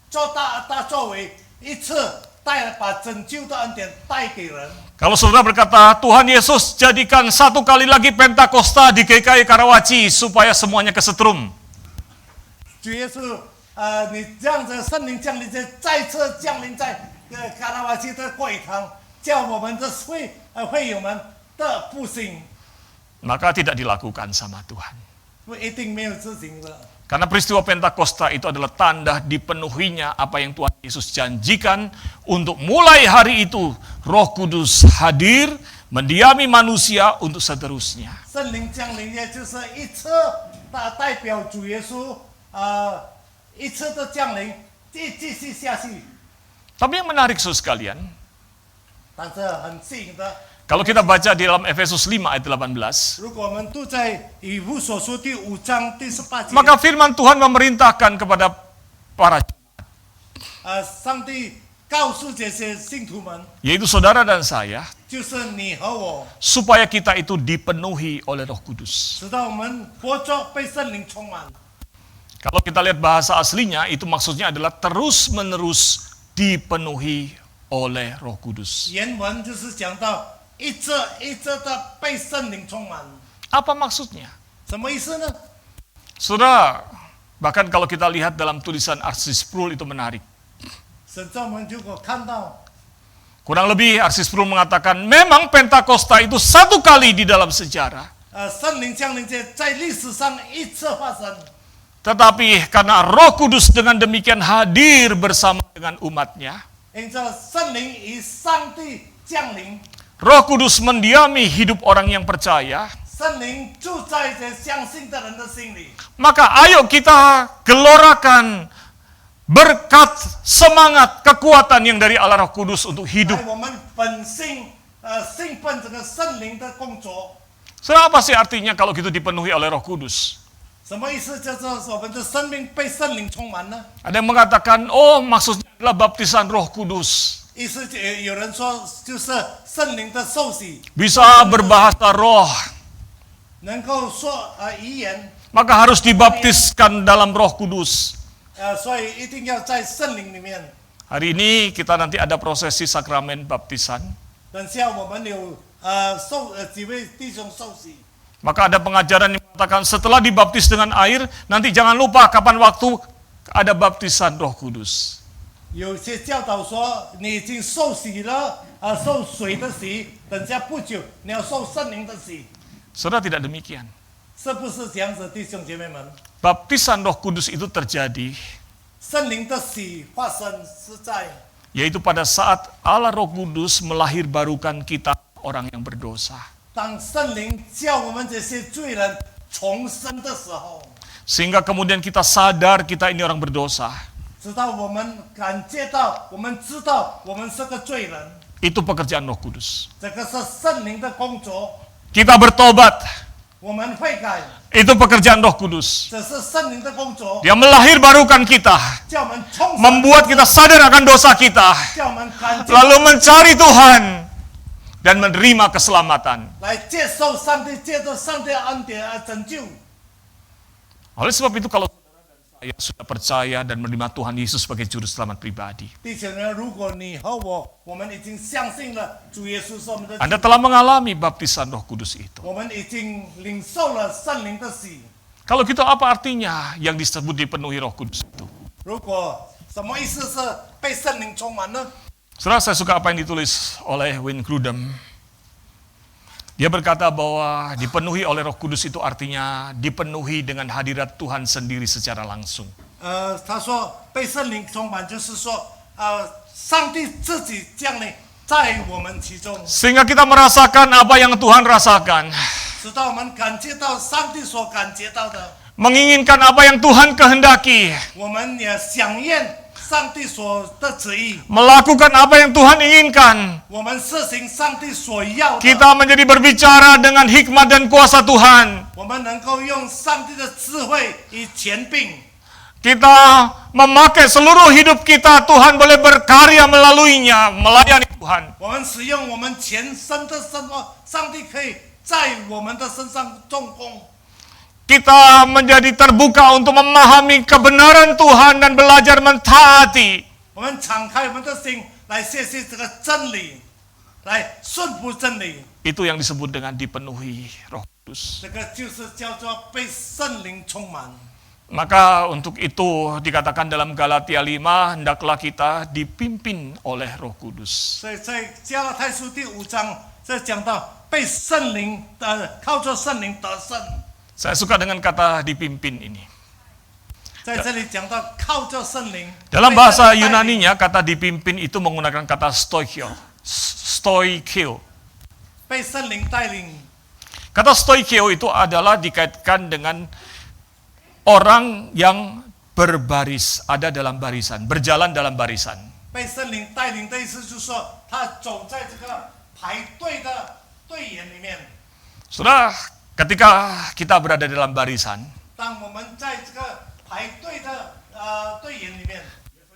做大作为，一次把拯救的恩典带给人。 Kalau saudara berkata, Tuhan Yesus jadikan satu kali lagi Pentakosta di GKI Karawaci supaya semuanya kesetrum. 主耶稣，你这样子圣灵降临再次降临在卡拉瓦基的会堂，叫我们的会友们的复兴， Maka tidak dilakukan sama Tuhan. 不一定没有执行的。 Karena peristiwa Pentakosta itu adalah tanda dipenuhinya apa yang Tuhan Yesus janjikan untuk mulai hari itu Roh Kudus hadir, mendiami manusia untuk seterusnya. 圣灵降临也就是一次代表主耶稣，一次的降临，继续下去。 Tapi yang menarik saudara sekalian, 但是很吸引的， kalau kita baca di dalam Efesus 5 ayat 18, 如果我们读在以弗所书第5章第18节， maka firman Tuhan memerintahkan kepada para 上帝告诉这些信徒们， yaitu saudara dan saya, 就是你和我， supaya kita itu dipenuhi oleh Roh Kudus. 使到我们活着被圣灵充满。 Kalau kita lihat bahasa aslinya, itu maksudnya adalah terus-menerus dipenuhi oleh Roh Kudus. 原文就是讲到一直的被圣灵充满， Apa maksudnya? 什么意思呢？ Saudara, bahkan kalau kita lihat dalam tulisan Arsis Sproul itu menarik. 神在我们如果看到， Kurang lebih Arsis Sproul mengatakan, memang Pentakosta itu satu kali di dalam sejarah. 圣灵降临在历史上一次发生。 Tetapi karena Roh Kudus dengan demikian hadir bersama dengan umatnya, 因着圣灵与上帝降临， Roh Kudus mendiami hidup orang yang percaya, 圣灵住在这相信的人的心里。 Maka ayo kita gelorakan berkat, semangat, kekuatan yang dari Allah Roh Kudus untuk hidup. 在我们本性兴奋这个圣灵的工作。 Saudara, apa sih artinya kalau gitu dipenuhi oleh Roh Kudus? 什么意思？就是我们的生命被圣灵充满呢？ Ada yang mengatakan, oh maksudnya adalah baptisan Roh Kudus. 意思有人说就是圣灵的受洗， Bisa berbahasa roh, 能够说语言， maka harus dibaptiskan dalam Roh Kudus. 所以一定要在圣灵里面。 Hari ini kita nanti ada prosesi sakramen baptisan. 等下我们有几位弟兄受洗， Maka ada pengajaran yang mengatakan setelah dibaptis dengan air, nanti jangan lupa kapan waktu ada baptisan Roh Kudus. 有些教导说你已经受洗了，受水的洗，等下不久你要受圣灵的洗， Saudara, tidak demikian. 是不是这样子，弟兄姐妹们？ Baptisan Roh Kudus itu terjadi, 圣灵的洗发生是在 yaitu pada saat Allah Roh Kudus melahirbarukan kita orang yang berdosa. 当圣灵叫我们这些罪人重生的时候， Sehingga kemudian kita sadar kita ini orang berdosa. 直到我们感觉到，我们知道我们是个罪人， Itu pekerjaan Roh Kudus. 这个是圣灵的工作。 Kita bertobat, 我们悔改， itu pekerjaan Roh Kudus. 这是圣灵的工作， Dia melahirbarukan kita, 叫我们重生， membuat kita sadar akan dosa kita, 叫我们感觉 lalu mencari Tuhan dan menerima keselamatan. 来接受上帝，接受上帝的恩典而拯救。 Oleh sebab itu kalau saya sudah percaya dan menerima Tuhan Yesus sebagai juru selamat pribadi, 弟兄们，如果你和我们已经相信了主耶稣是我们的主， Anda telah mengalami baptisan Roh Kudus itu. 我们已经领受了圣灵的洗。 Kalau gitu apa artinya yang disebut dipenuhi Roh Kudus itu? 如果什么意思是被圣灵充满呢？ Saudara, saya suka apa yang ditulis oleh Wayne Grudem. Dia berkata bahwa dipenuhi oleh Roh Kudus itu artinya dipenuhi dengan hadirat Tuhan sendiri secara langsung. 他说被圣灵充满，就是说，上帝自己降临在我们其中， Sehingga kita merasakan apa yang Tuhan rasakan. 直到我们感觉到上帝所感觉到的， Menginginkan apa yang Tuhan kehendaki. 我们也想念上帝所的旨意， Melakukan apa yang Tuhan inginkan. 我们实行上帝所要的， Kita menjadi berbicara dengan hikmat dan kuasa Tuhan. 我们能够用上帝的智慧与权柄， Kita memakai seluruh hidup kita, Tuhan boleh berkarya melaluinya, melayani Tuhan. 我们使用我们全身的生活，上帝可以在我们的身上种功。 Kita menjadi terbuka untuk memahami kebenaran Tuhan dan belajar mentaati. 我们敞开我们的心来学习这个真理，来顺服真理。 Itu yang disebut dengan dipenuhi Roh Kudus. 这个就是叫做被圣灵充满。 Maka untuk itu dikatakan dalam Galatia 5, hendaklah kita dipimpin oleh Roh Kudus. 所以在加拉太书第5章，这讲到被圣灵靠着圣灵得胜。 Saya suka dengan kata dipimpin ini. 在这里讲到靠着圣灵。 Dalam bahasa Yunaninya, kata dipimpin itu menggunakan kata stoikio. Stoikio. 被圣灵带领， Kata stoikio itu adalah dikaitkan dengan orang yang berbaris, ada dalam barisan, berjalan dalam barisan. 被圣灵带领的意思就是说，他走在这个排队的队员里面。 Saudara, ketika kita berada dalam barisan, 当我们在这个排队的队员里面，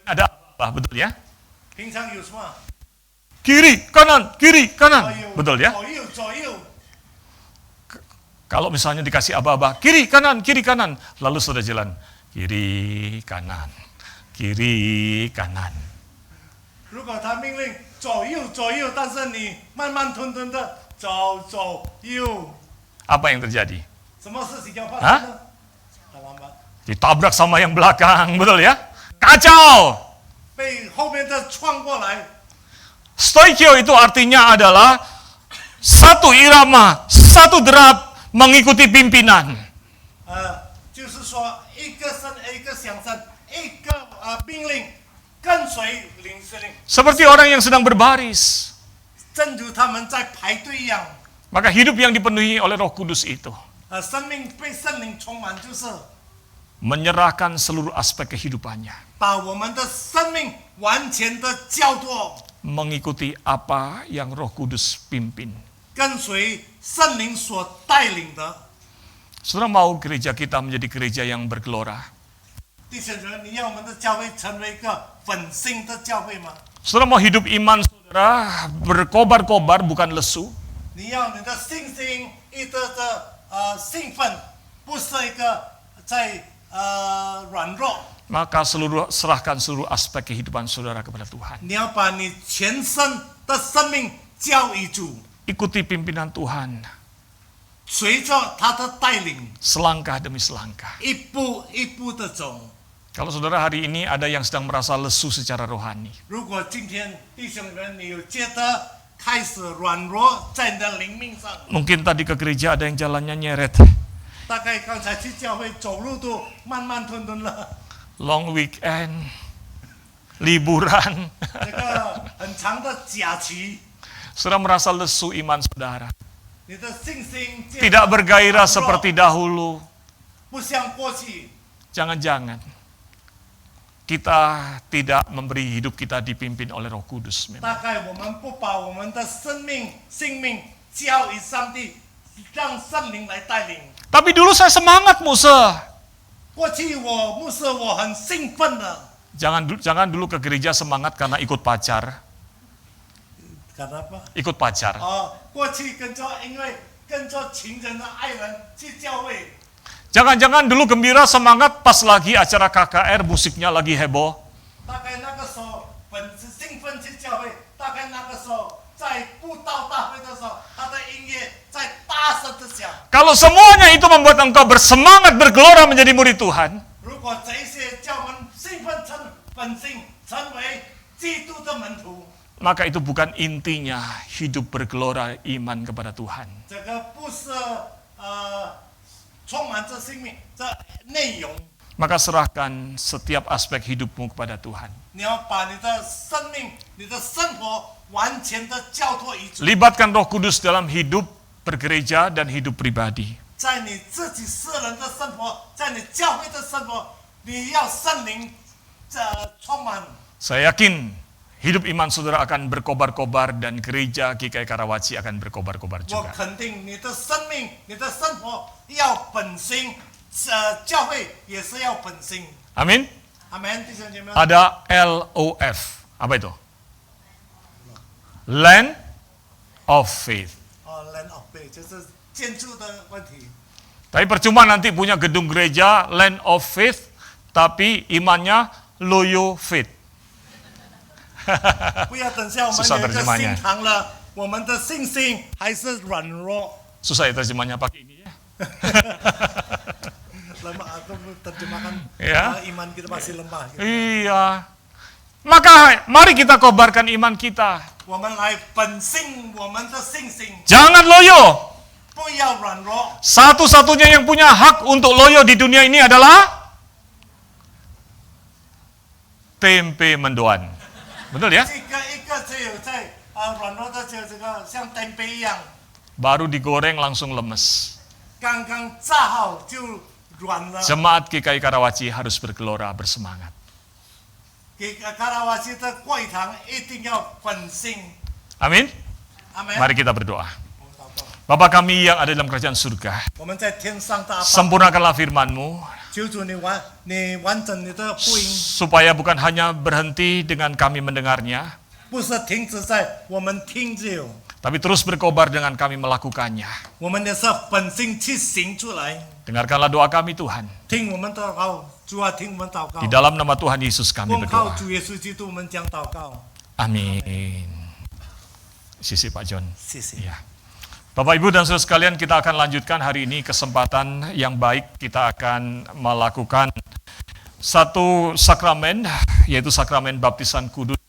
ada apa? Betul ya? 平常有什么？ Kiri, kanan, betul ya? 左右左右。 Kalau misalnya dikasih aba-aba, kiri, kanan, lalu sudah jalan, kiri, kanan. 如果他命令左右，但是你慢慢吞吞的左右， Apa yang terjadi? 什么事情要发生呢？terlambat， Ditabrak sama yang belakang, betul ya? Kacau! 被后面的撞过来。 Stoikio itu artinya adalah satu irama, satu derap mengikuti pimpinan. 就是说一个声一个响声，一个命令跟随领袖令， Seperti orang yang sedang berbaris. 正如他们在排队一样。Maka hidup yang dipenuhi oleh Roh Kudus itu 生命被圣灵充满，就是 menyerahkan seluruh aspek kehidupannya, 把我们的生命完全的交托， mengikuti apa yang Roh Kudus pimpin. 跟随圣灵所带领的。 Saudara mau gereja kita menjadi gereja yang bergelora? 弟兄们，你要我们的教会成为一个本性的教会吗？ Saudara mau hidup iman saudara berkobar-kobar bukan lesu? 你要你的信心一直的兴奋，不是一个在软弱。 Maka serahkan seluruh aspek kehidupan saudara kepada Tuhan. 你要把你全身的生命交予主， Ikuti pimpinan Tuhan 随着他的带领， selangkah demi selangkah. 一步一步的走。 Kalau saudara hari ini ada yang sedang merasa lesu secara rohani, 如果今天弟兄们你有觉得开始软弱在你的灵命上， mungkin tadi ke gereja ada yang jalannya nyeret, 大概刚才去教会走路都慢慢吞吞了， long weekend, liburan, 这个很长的假期， saudara merasa lesu iman saudara, 你的信心 tidak bergairah seperti dahulu. 不像过去。 Jangan-jangan kita tidak memberi hidup kita dipimpin oleh Roh Kudus. 大概我们不把我们的性命交予上帝，让圣灵来带领。 Tapi dulu saya semangat Musa. 过去我牧师我很兴奋的， Jangan dulu ke gereja semangat karena ikut pacar. 干嘛吧？ Ikut pacar. 过去因为跟着情人的爱人去教会。 Jangan-jangan dulu gembira semangat pas lagi acara KKR musiknya lagi heboh. 大概那个时候兴奋去教会，大概那个时候在布道大会的时候，他的音乐在大声的响。 Kalau semuanya itu membuat engkau bersemangat bergelora menjadi murid Tuhan, 如果这些叫我们兴奋成本性，成为基督的门徒， maka itu bukan intinya hidup bergelora iman kepada Tuhan. 这个不是充满着生命这内容。 Maka serahkan setiap aspek hidupmu kepada Tuhan. 你要把你的生命、你的生活完全的交托于主， Libatkan Roh Kudus dalam hidup bergereja dan hidup pribadi. 在你自己私人的生活，在你教会的生活，你要圣灵充满。 Saya yakin hidup iman saudara akan berkobar-kobar dan gereja GKI Karawaci akan berkobar-kobar 我 juga. 肯定你的生命、你的生活要本心，教会也是要本心。 Amin. 阿门，弟兄姐妹。 Ada LOF. Apa itu? Land of Faith. land of faith 就是建筑的问题。 Tapi percuma nanti punya gedung gereja Land of Faith, tapi imannya Loyo Faith. 不要等下我们 Susah 有一个 terjemahnya. 新堂了，我们的信心还是软弱。 Susah ya terjemahnya pakai ini ya. Lemah atau terjemahkan Ya. iman kita masih lemah. Iya. Maka mari kita kobarkan iman kita. 我们来本性我们的信心， Jangan loyo. 不要软弱。 Satu-satunya yang punya hak untuk loyo di dunia ini adalah tempe mendoan. Betul ya? 一个只有在软弱的只有这个像temp杯一样， Baru digoreng langsung lemes. 刚刚炸好就软了。 Jemaat GKI Karawaci harus bergelora bersemangat. 给卡拉瓦西的会堂一定要本性。 Amin. 阿门。 Mari kita berdoa. 我们祷告 Bapa kami yang ada dalam kerajaan surga, 我们在天上的阿爸， sempurnakanlah firman-Mu 求主你完整你的福音， supaya bukan hanya berhenti dengan kami mendengarnya, 不是停止在我们听只有， tapi terus berkobar dengan kami melakukannya. 我们也是本性去行出来。 Dengarkanlah doa kami Tuhan. 听我们祷告，主啊，听我们祷告 Di。dalam nama Tuhan Yesus kami 奉靠 berdoa. 主耶稣基督，我们讲祷告。 Amin. Sisi Pak John. 谢谢。 Iya. Bapak Ibu dan Saudara sekalian, kita akan lanjutkan hari ini kesempatan yang baik. Kita akan melakukan satu sakramen, yaitu sakramen baptisan kudus